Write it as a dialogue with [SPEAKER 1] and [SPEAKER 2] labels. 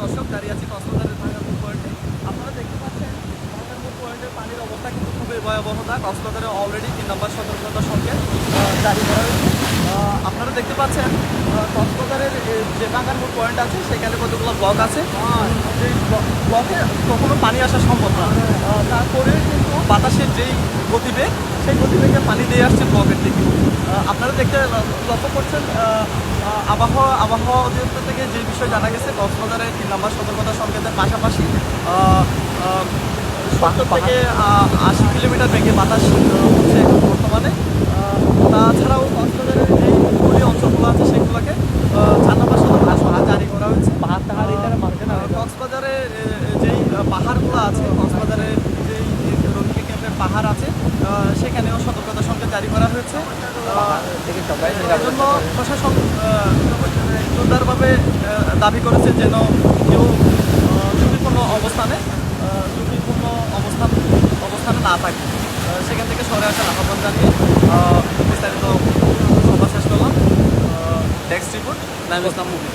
[SPEAKER 1] দর্শক, দাঁড়িয়ে আছি কক্সবাজারের ভাঙ্গারপুর পয়েন্টে। আপনারা দেখতে পাচ্ছেন ভাঙ্গারপুর পয়েন্টের পানির অবস্থা কিন্তু খুবই ভয়াবহতা। কক্সবাজারে অলরেডি 3 নম্বর সতর্কতা সংকেত জারি করা হয়েছে। আপনারা দেখতে পাচ্ছেন কক্সবাজারের যে ভাঙ্গারপুর পয়েন্ট আছে সেখানে কতগুলো ব্লক আছে, যে ব্লকে কখনো পানি আসা সম্ভব না। তারপরে কিন্তু বাতাসের যেই গতিবেগ, সেই গতিবেগে পানি দিয়ে আসছে ব্লকের দিকে। আপনারা দেখতে লক্ষ্য করছেন আবহাওয়া অধিদপ্তর থেকে যে বিষয় জানা গেছে, কক্সবাজারে 3 নম্বর সতর্কতা সংকেতের পাশাপাশি 70 থেকে 80 কিলোমিটার বেগে বাতাস হচ্ছে এখন বর্তমানে। তাছাড়াও কক্সবাজারের যে উপকূলীয় অঞ্চলগুলো আছে সেগুলোকে 4 নম্বর সতর্কতা জারি করা হয়েছে। কক্সবাজারে যেই পাহাড়গুলো আছে, কক্সবাজারে যেই রোহিঙ্গা ক্যাম্পের পাহাড় আছে, সেখানেও সতর্কতা সংকেত জারি করা হয়েছে। এর জন্য প্রশাসন জোরদারভাবে দাবি করেছে যেন কেউ ঝুঁকিপূর্ণ অবস্থানে না থাকে, সেখান থেকে সরে আসার আহ্বান জানিয়ে বিস্তারিত সভা শেষ করলাম। ডেস্ক রিপোর্ট, নাইম ইসলাম মুভি।